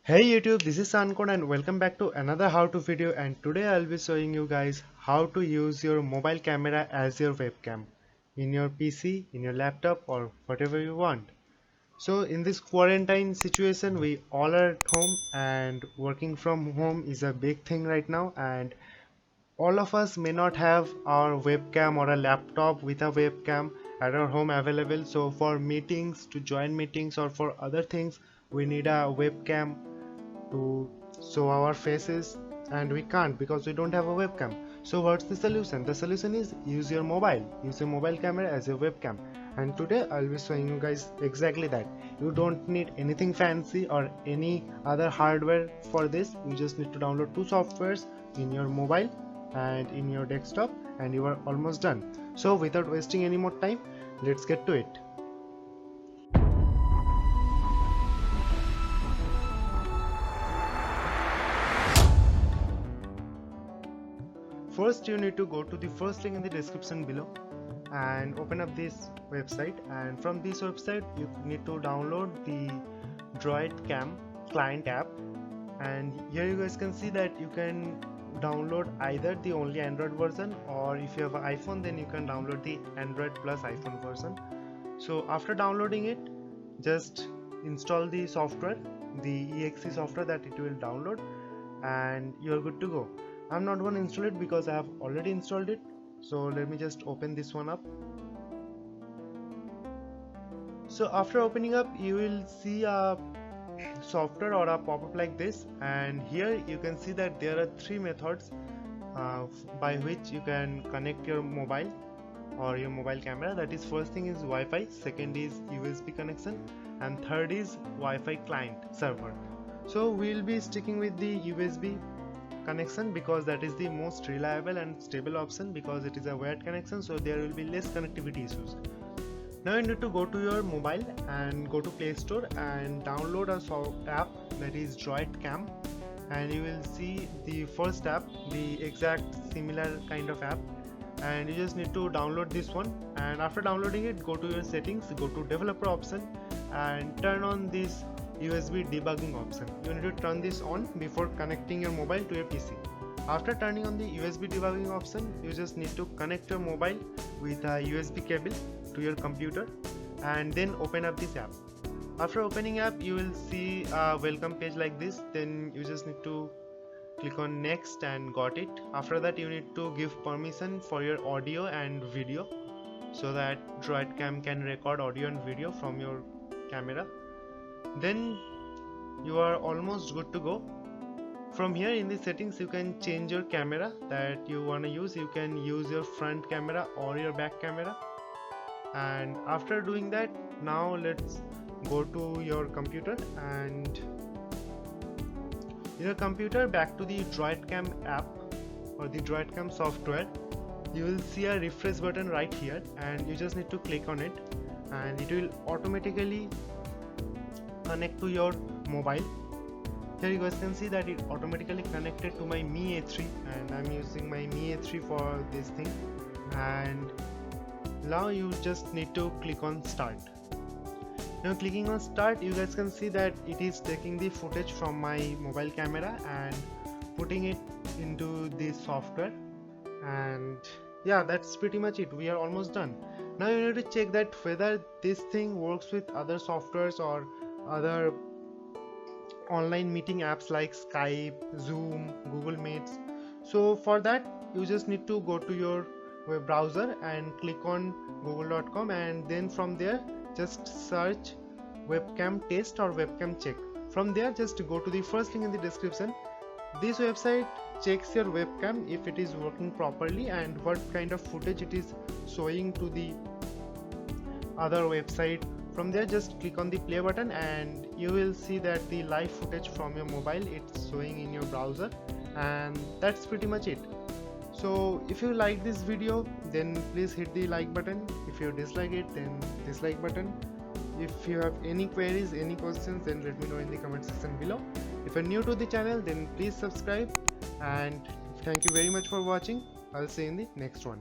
Hey YouTube, this is Sankon and welcome back to another how to video, and today I'll be showing you guys how to use your mobile camera as your webcam in your PC, in your laptop or whatever you want. So in this quarantine situation we all are at home and working from home is a big thing right now, and all of us may not have our webcam or a laptop with a webcam at our home available. So for meetings, to join meetings or for other things, we need a webcam to show our faces, and we can't because we don't have a webcam. So what's the solution? The solution is use your mobile camera as your webcam. And today I'll be showing you guys exactly that. You don't need anything fancy or any other hardware for this. You just need to download two softwares in your mobile and in your desktop, and you are almost done. So without wasting any more time, let's get to it. First, you need to go to the first link in the description below and open up this website, and from this website you need to download the WebCam client app. And here you guys can see that you can download either the only Android version, or if you have an iPhone then you can download the Android plus iPhone version. So after downloading it, just install the software, the exe software that it will download, and you are good to go. I'm not going to install it because I have already installed it. So let me just open this one up. So after opening up, you will see a software or a pop-up like this, and here you can see that there are three methods by which you can connect your mobile or your mobile camera. That is, first thing is Wi-Fi, second is USB connection, and third is Wi-Fi client server. So we'll be sticking with the USB connection because that is the most reliable and stable option, because it is a wired connection, so there will be less connectivity issues. Now you need to go to your mobile and go to Play Store and download a app that is WebCam, and you will see the first app, the exact similar kind of app, and you just need to download this one. And after downloading it, go to your settings, go to developer option and turn on this USB debugging option. You need to turn this on before connecting your mobile to your PC. After turning on the USB debugging option, you just need to connect your mobile with a USB cable to your computer and then open up this app. After opening app, you will see a welcome page like this. Then you just need to click on next and got it. After that, you need to give permission for your audio and video so that WebCam can record audio and video from your camera. Then you are almost good to go. From here in the settings, you can change your camera that you want to use. You can use your front camera or your back camera. And after doing that, now let's go to your computer, and in your computer, back to the WebCam app or the WebCam software. You will see a refresh button right here, and you just need to click on it, and it will automatically connect to your mobile. Here you guys can see that it automatically connected to my Mi A3, and I'm using my Mi A3 for this thing. And now you just need to click on start. Now clicking on start, you guys can see that it is taking the footage from my mobile camera and putting it into this software. And yeah, that's pretty much it. We are almost done. Now you need to check that whether this thing works with other softwares or other online meeting apps like Skype, Zoom, Google Meets. So for that, you just need to go to your web browser and click on google.com, and then from there just search webcam test or webcam check. From there, just go to the first link in the description. This website checks your webcam if it is working properly and what kind of footage it is showing to the other website. From there, just click on the play button and you will see that the live footage from your mobile it's showing in your browser, and that's pretty much it. So if you like this video, then please hit the like button. If you dislike it, then dislike button. If you have any queries, any questions, then let me know in the comment section below. If you're new to the channel, then please subscribe, and thank you very much for watching. I'll see you in the next one.